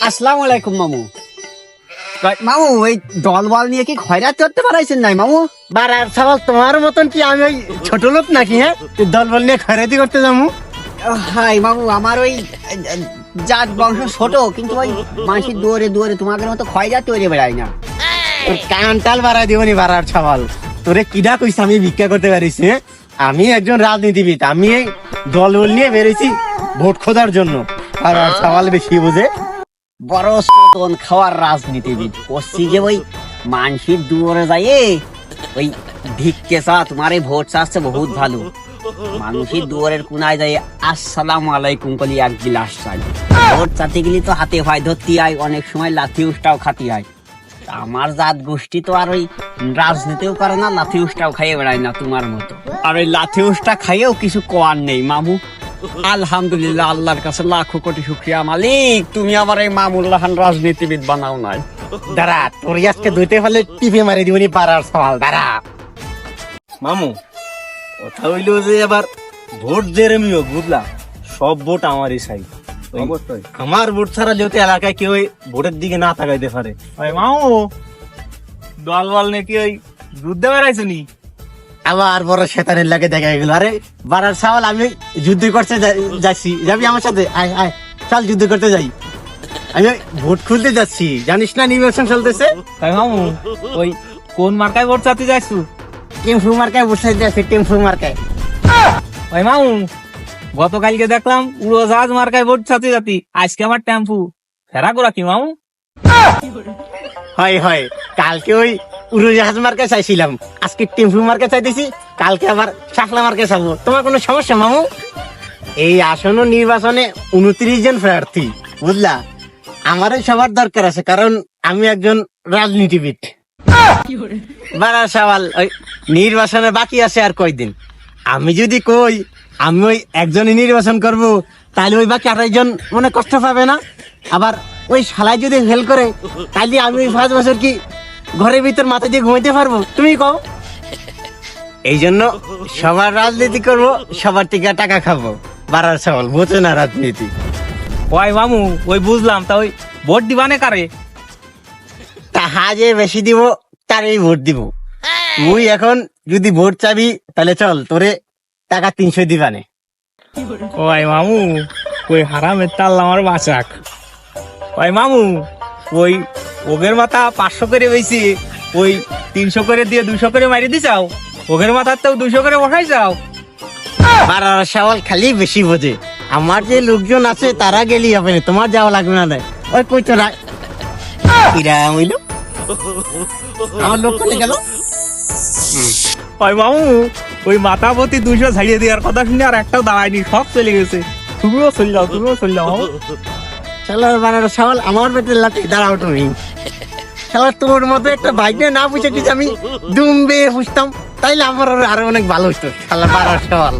আসসালামু আলাইকুম মামু। মামু ওই দল বল নিয়ে কি খয়রাত করতে পারাইছেন নাই মামু? বারার সওয়াল তোমার মতন কি আমি ওই ছোট লোক নাকি? হ্যাঁ, দল বল নিয়ে খয়রাতি করতে যাবো? হাই মামু, আমার ওই জাত বংশ ছোট, কিন্তু ওই মাসির দুয়ারে দুয়ারে তোমাদের মতো খয়রাত তৈরি বেড়াই না। তোর কানটাল বাড়াই দিবনি বারার সওয়াল। তোরে কিডা কইছে আমি ভিক্ষা করতে পারিস? হ্যাঁ, আমি একজন রাজনীতিবিদ। আমি এই দল বল নিয়ে বেরিয়েছি ভোট খোঁজার জন্য। বারার সওয়াল বেশি বুঝে। বড় সতন খাওয়ার রাজনীতিবিদ করছি যে ওই মানসির দুয়ারে যাই ওই ভিক্ষে চা, তোমার এই ভোট চাচ্ছে বহুত ভালো। মানুষের দুয়ারের কোনায় যাই আসসালামু আলাইকুম কলি এক গিলাস চাই। ভোট চাতে গেলি তো হাতে ভাই ধরতে হয়, অনেক সময় লাথি উষ্টাও খাতি হয়। আমার জাত গোষ্ঠী তো আর ওই রাজনীতিও করে না, লাথি উষ্টাও খাইয়ে বেড়ায় না তোমার মতো। আর ওই লাথি উষ্টা খাইয়েও কিছু কোয়ার নেই মামু। আলহামদুলিল্লাহ, আল্লাহর কাছে লাখো কোটি শুকরিয়া মালিক, তুমি আমার এই মামুল্লাহান রাজনীতিবিদ বানাও নাই। দাঁড়া, তোর আজকে দুইতে ফেলে টিপে মারি দিবনি বারার সওয়াল। দাঁড়া মামু, কথা হইলো যে এবার ভোট জেরেমিও বুঝলা, সব ভোট আমারই চাই। আমার ভোট ছাড়া যেহেতু এলাকায় কেউ ভোটের দিকে না তাকাইতে পারে। মামু দল বল নাকি ওই যুদ্ধে বেড়াইছো নি? আবার বড় শেতানের লাগে দেখা গেল। আরে বারার সওয়াল, আমি যুদ্ধ করতে যাচ্ছি, যাবি আমার সাথে? আয় আয়, চল যুদ্ধ করতে যাই। আমি ভোট খুলতে যাচ্ছি, জানিস না নির্বাচন চলতেছে। তাই মামু ওই কোন মার্কায় ভোট চাতে যাইছো? টেম্পু মার্কায় বসে যাচ্ছি, টেম্পু মার্কায়। ওই মামু গতকালকে দেখলাম উড়োজাহাজ মার্কায় ভোট চাতে যাতি, আজকে আমার টেম্পু ফেরা করা কি মামু? হয় হয়, কালকে ওই উড়োজাহাজ মার্কে চাইছিলাম, আজকে টেম্পু মার্কে চাইতেছি, কালকে আবার শাকলা মার্কে চাবো। তোমার কোনো সমস্যা মামু? এই আসন্ন নির্বাচনে 29 জন প্রার্থী বুঝলা, আমারও সবার দরকার আছে, কারণ আমি একজন রাজনীতিবিদ। বারা সওয়াল, ওই নির্বাচনে বাকি আছে আর কয়দিন। আমি যদি কই আমি ওই একজনই নির্বাচন করব, তাহলে ওই বাকি 28 জন মনে কষ্ট পাবে না? আবার ওই শালায় যদি ফেল করে, তাহলে আমি ওই 5 বছর কি ঘরের ভিতর মাথা দিয়ে ঘুমাইতে পারবো? তুমি কও। এই জন্য সবার রাজনীতি করব, সবার থেকে টাকা খাবো। বারার সওয়াল, বোঝো না রাজনীতি? ওই মামু ওই বুঝলাম, তা ওই ভোট দিবানে কারে? তাহা যে বেশি দিব তারই ভোট দিব। তুই এখন যদি ভোট চাবি, তাহলে চল, তোরে টাকা 300 দিবানে। ওই মামু ওই হারামের তাল আমার বাঁচাক। ওই মামু ওই ওগের মাথা 500 করে বেশি, ওই 300 করে দিয়ে 200 করে মারি দিছাও, ওগের মাথার তো 200 করে বসাই যাও। বারার সওয়াল খালি বেশি বোঝে। আমার যে লোকজন আছে তারা গেলি হবে না, তোমার যাওয়া লাগবে না। ওই কই তোরা হইল, আমার লোক কোনে গেল? ওই মামু ওই মাথা প্রতি 200 ছাড়িয়ে দেওয়ার কথা শুনে আর একটাও দাঁড়ায়নি, সব চলে গেছে। তুমিও চলে যাও, তুমিও চলে যাও মামু। শালার বারার সওয়াল, আমার পেটের লাঠি। দাঁড়াও তুমি। শালা তোর মতো একটা বাইক না বুঝে কিছু আমি দুমবে বুঝতাম, তাইলে আমার আরো অনেক ভালো হতো। শালা বারার সওয়াল।